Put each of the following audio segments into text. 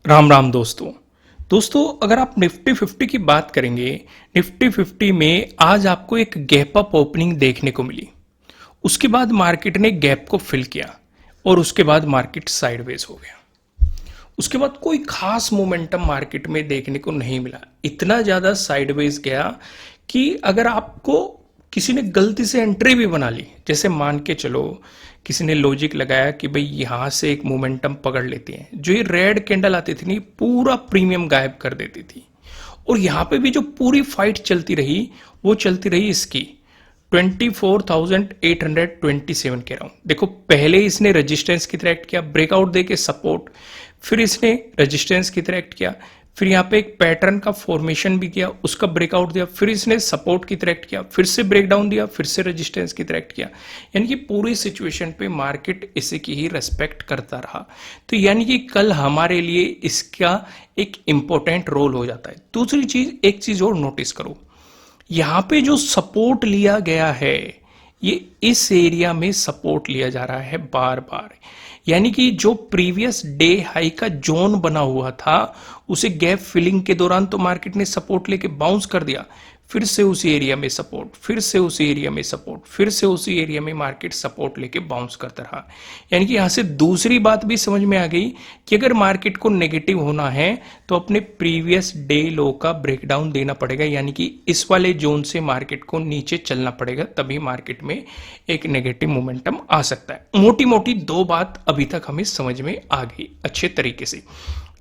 राम राम दोस्तों। अगर आप निफ्टी 50 की बात करेंगे, निफ्टी 50 में आज आपको एक गैप अप ओपनिंग देखने को मिली। उसके बाद मार्केट ने गैप को फिल किया और उसके बाद मार्केट साइडवेज हो गया। उसके बाद कोई खास मोमेंटम मार्केट में देखने को नहीं मिला। इतना ज़्यादा साइडवेज गया कि अगर आपको किसी ने गलती से एंट्री भी बना ली, जैसे मान के चलो किसी ने लॉजिक लगाया कि भाई यहां से एक मोमेंटम पकड़ लेते हैं, जो ये रेड कैंडल आती थी नहीं, पूरा प्रीमियम गायब कर देती थी। और यहां पे भी जो पूरी फाइट चलती रही वो चलती रही इसकी 24,827 के राउंड। देखो, पहले इसने रेजिस्टेंस की तरह एक्ट किया, ब्रेकआउट देके सपोर्ट, फिर इसने रेजिस्टेंस की तरह एक्ट किया, फिर यहाँ पे एक पैटर्न का फॉर्मेशन भी किया, उसका ब्रेकआउट दिया, फिर इसने सपोर्ट की तरह एक्ट किया, फिर से ब्रेकडाउन दिया, फिर से रेजिस्टेंस की तरह एक्ट किया। यानी कि पूरी सिचुएशन पे मार्केट इसी की ही रेस्पेक्ट करता रहा। तो यानी कि कल हमारे लिए इसका एक इंपॉर्टेंट रोल हो जाता है। दूसरी चीज, एक चीज और नोटिस करो, यहां पे जो सपोर्ट लिया गया है ये इस एरिया में सपोर्ट लिया जा रहा है बार बार। यानी कि जो प्रीवियस डे हाई का जोन बना हुआ था उसे गैप फिलिंग के दौरान तो मार्केट ने सपोर्ट लेके बाउंस कर दिया, फिर से उसी एरिया में सपोर्ट, फिर से उसी एरिया में सपोर्ट, फिर से उसी एरिया में मार्केट सपोर्ट लेके बाउंस करता रहा। यानी कि यहां से दूसरी बात भी समझ में आ गई कि अगर मार्केट को नेगेटिव होना है तो अपने प्रीवियस डे लो का ब्रेकडाउन देना पड़ेगा। यानी कि इस वाले जोन से मार्केट को नीचे चलना पड़ेगा, तभी मार्केट में एक नेगेटिव मोमेंटम आ सकता है। मोटी मोटी दो बात अभी तक हमें समझ में आ गई अच्छे तरीके से।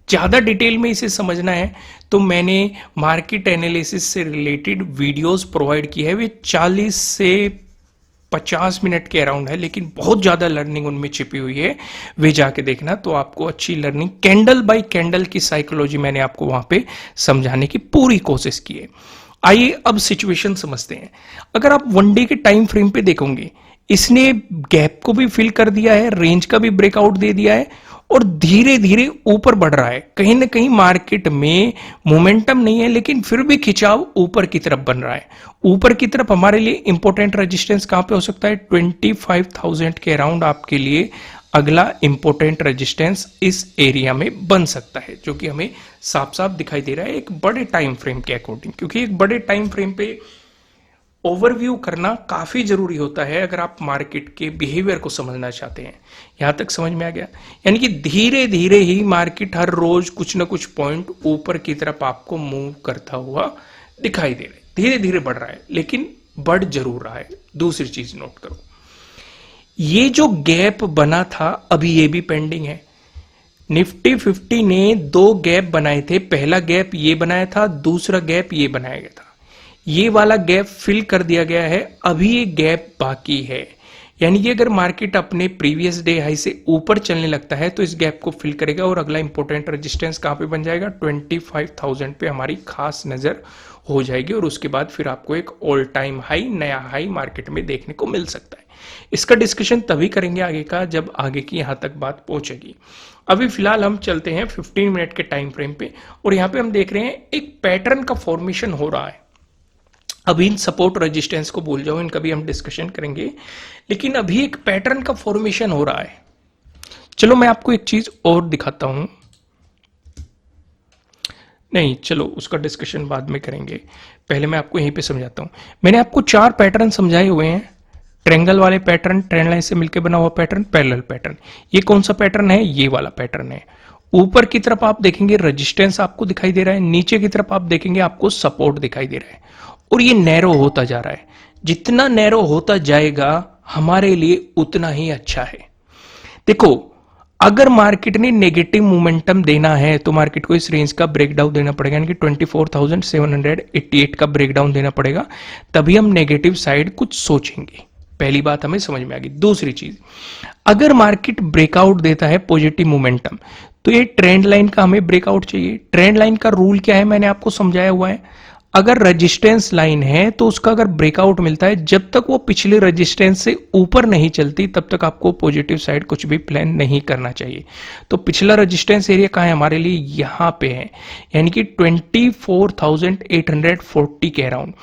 ज्यादा डिटेल में इसे समझना है तो मैंने मार्केट एनालिसिस से रिलेटेड वीडियोस प्रोवाइड की है। वे 40 से 50 मिनट के अराउंड है, लेकिन बहुत ज्यादा लर्निंग उनमें छिपी हुई है। वे जाके देखना तो आपको अच्छी लर्निंग, कैंडल बाय कैंडल की साइकोलॉजी मैंने आपको वहां पे समझाने की पूरी कोशिश की है। आइए अब सिचुएशन समझते हैं। अगर आप वन डे के टाइम फ्रेम पे देखोगे, इसने गैप को भी फिल कर दिया है, रेंज का भी ब्रेकआउट दे दिया है और धीरे धीरे ऊपर बढ़ रहा है। कहीं ना कहीं मार्केट में मोमेंटम नहीं है, लेकिन फिर भी खिंचाव ऊपर की तरफ बन रहा है। ऊपर की तरफ हमारे लिए इंपॉर्टेंट रेजिस्टेंस कहां पे हो सकता है? 25,000 के अराउंड आपके लिए अगला इंपॉर्टेंट रेजिस्टेंस इस एरिया में बन सकता है, जो कि हमें साफ साफ दिखाई दे रहा है एक बड़े टाइम फ्रेम के अकॉर्डिंग। क्योंकि एक बड़े टाइम फ्रेम पे ओवरव्यू करना काफी जरूरी होता है अगर आप मार्केट के बिहेवियर को समझना चाहते हैं। यहां तक समझ में आ गया? यानी कि धीरे धीरे ही मार्केट हर रोज कुछ ना कुछ पॉइंट ऊपर की तरफ आपको मूव करता हुआ दिखाई दे रहा है। धीरे धीरे बढ़ रहा है, लेकिन बढ़ जरूर रहा है। दूसरी चीज नोट करो, ये जो गैप बना था अभी ये भी पेंडिंग है। निफ्टी 50 ने दो गैप बनाए थे। पहला गैप ये बनाया था, दूसरा गैप ये बनाया गया था। ये वाला गैप फिल कर दिया गया है, अभी ये गैप बाकी है। यानी कि अगर मार्केट अपने प्रीवियस डे हाई से ऊपर चलने लगता है तो इस गैप को फिल करेगा और अगला इंपॉर्टेंट रेजिस्टेंस कहां पे बन जाएगा? 25,000 पे हमारी खास नजर हो जाएगी और उसके बाद फिर आपको एक ऑल टाइम हाई, नया हाई मार्केट में देखने को मिल सकता है। इसका डिस्कशन तभी करेंगे आगे का जब आगे की यहां तक बात पहुंचेगी। अभी फिलहाल हम चलते हैं 15 मिनट के टाइम फ्रेम पे और यहां पे हम देख रहे हैं एक पैटर्न का फॉर्मेशन हो रहा है। अभी इन सपोर्ट रेजिस्टेंस को भूल जाओ, इनका भी हम डिस्कशन करेंगे, लेकिन अभी एक पैटर्न का फॉर्मेशन हो रहा है। चलो मैं आपको एक चीज और दिखाता हूं। नहीं, चलो उसका डिस्कशन बाद में करेंगे, पहले मैं आपको यहीं पे समझाता हूं। मैंने आपको 4 पैटर्न समझाए हुए हैं। ट्रायंगल वाले पैटर्न, ट्रेंड लाइन से मिलकर बना हुआ पैटर्न, पैरेलल पैटर्न। ये कौन सा पैटर्न है? ये वाला पैटर्न है। ऊपर की तरफ आप देखेंगे रेजिस्टेंस आपको दिखाई दे रहा है, नीचे की तरफ आप देखेंगे आपको सपोर्ट दिखाई दे रहा है और ये नैरो होता जा रहा है। जितना नैरो होता जाएगा हमारे लिए उतना ही अच्छा है। देखो, अगर मार्केट ने नेगेटिव मोमेंटम देना है तो मार्केट को इस रेंज का ब्रेकडाउन देना पड़ेगा, यानी कि 24,788 का ब्रेकडाउन देना पड़ेगा, तभी हम नेगेटिव साइड कुछ सोचेंगे। पहली बात हमें समझ में आ गई। दूसरी चीज, अगर मार्केट ब्रेकआउट देता है पॉजिटिव मोमेंटम तो ये ट्रेंड लाइन का हमें ब्रेकआउट चाहिए। ट्रेंड लाइन का रूल क्या है मैंने आपको समझाया हुआ है। अगर रेजिस्टेंस लाइन है तो उसका अगर ब्रेकआउट मिलता है, जब तक वो पिछले रेजिस्टेंस से ऊपर नहीं चलती तब तक आपको पॉजिटिव साइड कुछ भी प्लान नहीं करना चाहिए। तो पिछला रेजिस्टेंस एरिया कहाँ है हमारे लिए, यहां पे है, यानी कि 24,840 के अराउंड।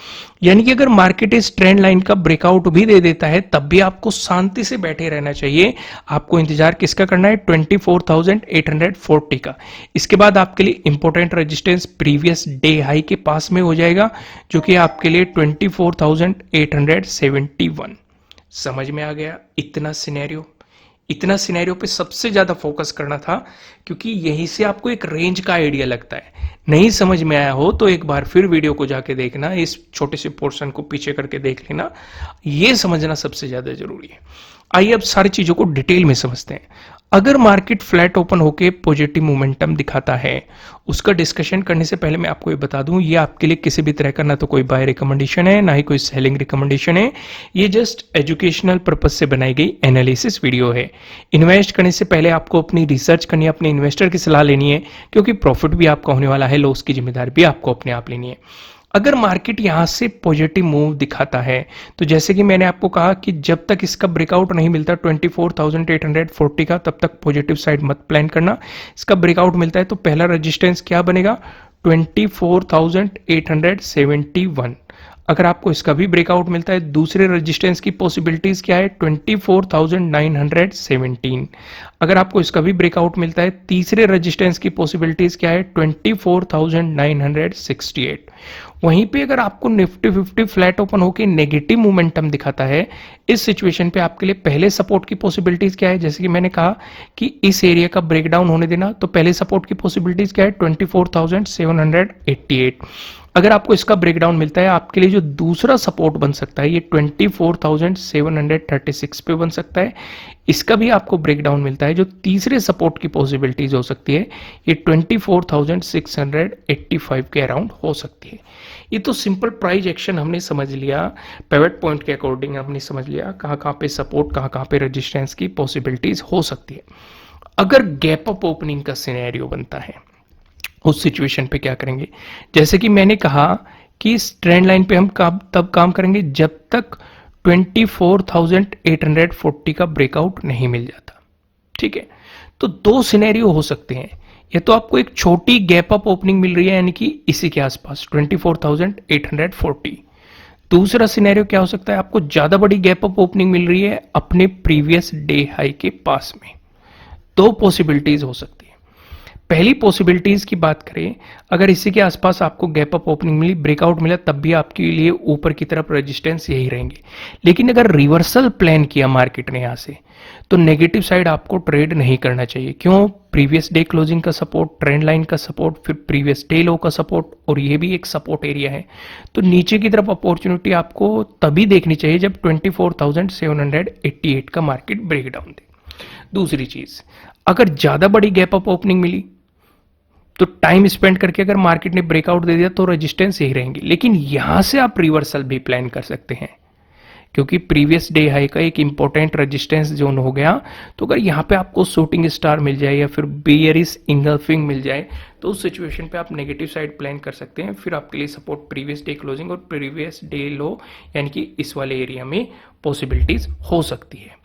यानी कि अगर मार्केट इस ट्रेंड लाइन का ब्रेकआउट भी दे देता है तब भी आपको शांति से बैठे रहना चाहिए। आपको इंतजार किसका करना है, 24,840 का। इसके बाद आपके लिए important resistance previous day high के पास में हो जाएगा, जो कि आपके लिए 24,871। समझ में आ गया? इतना सिनेरियो पे सबसे ज्यादा फोकस करना था, क्योंकि यहीं से आपको एक रेंज का आइडिया लगता है। नहीं समझ में आया हो तो एक बार फिर वीडियो को जाके देखना, इस छोटे से पोर्शन को पीछे करके देख लेना, ये समझना सबसे ज्यादा जरूरी है। आइए अब सारी चीजों को डिटेल में समझते हैं। अगर मार्केट फ्लैट ओपन होके पॉजिटिव मोमेंटम दिखाता है, उसका डिस्कशन करने से पहले मैं आपको ये बता दूं, ये आपके लिए किसी भी तरह का ना तो कोई बाय रिकमेंडेशन है, ना ही कोई सेलिंग रिकमेंडेशन है। ये जस्ट एजुकेशनल पर्पज से बनाई गई एनालिसिस वीडियो है। इन्वेस्ट करने से पहले आपको अपनी रिसर्च करनी है, अपने इन्वेस्टर की सलाह लेनी है, क्योंकि प्रॉफिट भी आपका होने वाला है, लॉस की जिम्मेदारी भी आपको अपने आप लेनी है। अगर मार्केट यहां से पॉजिटिव मूव दिखाता है तो जैसे कि मैंने आपको कहा कि जब तक इसका ब्रेकआउट नहीं मिलता 24,840 का, तब तक पॉजिटिव साइड मत प्लान करना। इसका ब्रेकआउट मिलता है तो पहला रेजिस्टेंस क्या बनेगा, 24,871। अगर आपको इसका भी ब्रेकआउट मिलता है, दूसरे रेजिस्टेंस की पॉसिबिलिटीज क्या है, 24,917। अगर आपको इसका भी ब्रेकआउट मिलता है, तीसरे रेजिस्टेंस की पॉसिबिलिटीज क्या है, 24,968। वहीं पे अगर आपको निफ्टी 50 फ्लैट ओपन होकर नेगेटिव मोमेंटम दिखाता है, इस सिचुएशन पे आपके लिए पहले सपोर्ट की पॉसिबिलिटीज क्या है, जैसे कि मैंने कहा कि इस एरिया का ब्रेकडाउन होने देना, तो पहले सपोर्ट की पॉसिबिलिटीज क्या है, 24,788। अगर आपको इसका ब्रेकडाउन मिलता है, आपके लिए जो दूसरा सपोर्ट बन सकता है ये 24,736 पे बन सकता है। इसका भी आपको ब्रेकडाउन मिलता है, जो तीसरे सपोर्ट की पॉसिबिलिटीज हो सकती है ये 24,685 के अराउंड हो सकती है। ये तो सिंपल प्राइस एक्शन हमने समझ लिया, पिवट पॉइंट के अकॉर्डिंग हमने समझ लिया कहाँ पे सपोर्ट, कहाँ पे रेजिस्टेंस की पॉसिबिलिटीज हो सकती है। अगर गैप अप ओपनिंग का सिनेरियो बनता है, उस सिचुएशन पे क्या करेंगे, जैसे कि मैंने कहा कि इस ट्रेंड लाइन पे हम तब काम करेंगे जब तक 24,840 का ब्रेकआउट नहीं मिल जाता। ठीक है, तो दो सिनेरियो हो सकते हैं। या तो आपको एक छोटी गैप अप ओपनिंग मिल रही है, यानी कि इसी के आसपास 24,840। दूसरा सिनेरियो क्या हो सकता है, आपको ज्यादा बड़ी गैप अप ओपनिंग मिल रही है अपने प्रीवियस डे हाई के पास में। दो पॉसिबिलिटीज हो सकती है। पहली पॉसिबिलिटीज की बात करें, अगर इसी के आसपास आपको गैप अप ओपनिंग मिली, ब्रेकआउट मिला, तब भी आपके लिए ऊपर की तरफ रेजिस्टेंस यही रहेंगे। लेकिन अगर रिवर्सल प्लान किया मार्केट ने यहां से, तो नेगेटिव साइड आपको ट्रेड नहीं करना चाहिए। क्यों, प्रीवियस डे क्लोजिंग का सपोर्ट, ट्रेंड लाइन का सपोर्ट, फिर प्रीवियस डे लो का सपोर्ट, और ये भी एक सपोर्ट एरिया है। तो नीचे की तरफ अपॉर्चुनिटी आपको तभी देखनी चाहिए जब 24,788 का मार्केट ब्रेकडाउन दे। दूसरी चीज, अगर ज्यादा बड़ी गैप अप ओपनिंग मिली तो टाइम स्पेंड करके अगर मार्केट ने ब्रेकआउट दे दिया तो रेजिस्टेंस यही रहेंगे। लेकिन यहां से आप रिवर्सल भी प्लान कर सकते हैं, क्योंकि प्रीवियस डे हाई का एक इंपॉर्टेंट रेजिस्टेंस जोन हो गया। तो अगर यहां पे आपको शूटिंग स्टार मिल जाए या फिर बेयरिश इंगल्फिंग मिल जाए, तो उस सिचुएशन पे आप नेगेटिव साइड प्लान कर सकते हैं। फिर आपके लिए सपोर्ट प्रीवियस डे क्लोजिंग और प्रीवियस डे लो, यानी कि इस वाले एरिया में पॉसिबिलिटीज हो सकती है।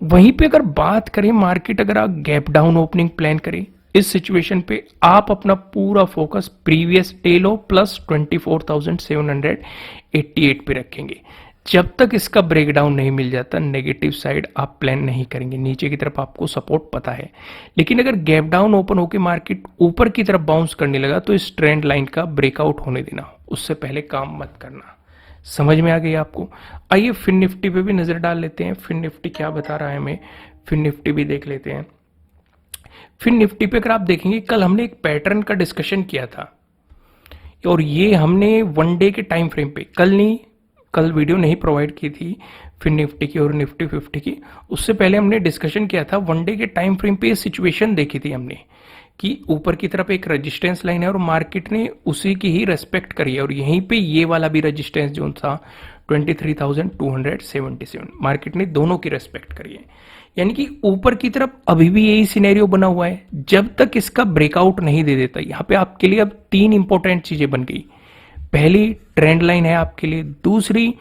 वहीं पे अगर बात करें मार्केट, अगर आप गैप डाउन ओपनिंग प्लान करें, इस सिचुएशन पे आप अपना पूरा फोकस प्रीवियस डे लो प्लस 24,788 पे रखेंगे। जब तक इसका ब्रेकडाउन नहीं मिल जाता, नेगेटिव साइड आप प्लान नहीं करेंगे। नीचे की तरफ आपको सपोर्ट पता है, लेकिन अगर गैप डाउन ओपन होकर मार्केट ऊपर की तरफ बाउंस करने लगा तो इस ट्रेंड लाइन का ब्रेकआउट होने देना, उससे पहले काम मत करना। समझ में आ गई आपको? आइए फिर निफ्टी पे भी नजर डाल लेते हैं, फिर निफ्टी क्या बता रहा है हमें, फिर निफ्टी भी देख लेते हैं। फिर निफ्टी पे अगर आप देखेंगे, कल हमने एक पैटर्न का डिस्कशन किया था, और ये हमने वन डे के टाइम फ्रेम पे, कल वीडियो नहीं प्रोवाइड की थी फिर निफ्टी की और निफ्टी 50 की। उससे पहले हमने डिस्कशन किया था, वन डे के टाइम फ्रेम पे ये सिचुएशन देखी थी हमने कि ऊपर की तरफ एक रेजिस्टेंस लाइन है और मार्केट ने उसी की ही रेस्पेक्ट करी है, और यहीं पे ये वाला भी रेजिस्टेंस जोन था 23,277, मार्केट ने दोनों की रेस्पेक्ट करी है। यानी कि ऊपर की तरफ अभी भी यही सिनेरियो बना हुआ है जब तक इसका ब्रेकआउट नहीं दे देता। यहां पे आपके लिए अब तीन इंपॉर्टेंट चीजें बन गई। पहली ट्रेंड लाइन है आपके लिए। दूसरी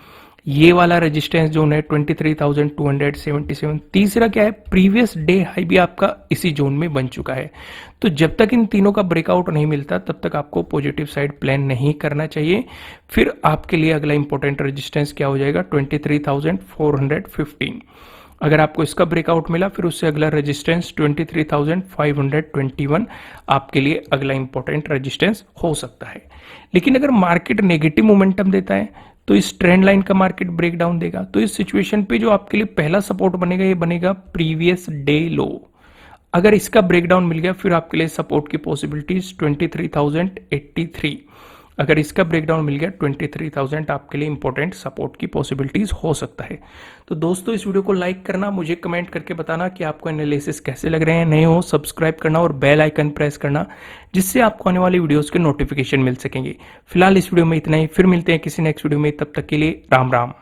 ये वाला रेजिस्टेंस जोन है 23,277। तीसरा क्या है, प्रीवियस डे हाई भी आपका इसी जोन में बन चुका है। तो जब तक इन तीनों का ब्रेकआउट नहीं मिलता तब तक आपको पॉजिटिव साइड प्लान नहीं करना चाहिए। फिर आपके लिए अगला इंपॉर्टेंट रेजिस्टेंस क्या हो जाएगा, 23,415। अगर आपको इसका ब्रेकआउट मिला फिर उससे अगला रेजिस्टेंस 23,521 आपके लिए अगला इंपॉर्टेंट रेजिस्टेंस हो सकता है। लेकिन अगर मार्केट नेगेटिव मोमेंटम देता है तो इस ट्रेंड लाइन का मार्केट ब्रेकडाउन देगा। तो इस सिचुएशन पे जो आपके लिए पहला सपोर्ट बनेगा ये बनेगा प्रीवियस डे लो। अगर इसका ब्रेकडाउन मिल गया फिर आपके लिए सपोर्ट की पॉसिबिलिटीज 23,083। अगर इसका ब्रेकडाउन मिल गया 23,000 आपके लिए इंपॉर्टेंट सपोर्ट की पॉसिबिलिटीज हो सकता है। तो दोस्तों इस वीडियो को लाइक करना, मुझे कमेंट करके बताना कि आपको एनालिसिस कैसे लग रहे हैं। नए हो सब्सक्राइब करना और बेल आइकन प्रेस करना जिससे आपको आने वाली वीडियोस के नोटिफिकेशन मिल सकेंगे। फिलहाल इस वीडियो में इतना ही, फिर मिलते हैं किसी नेक्स्ट वीडियो में, तब तक के लिए राम राम।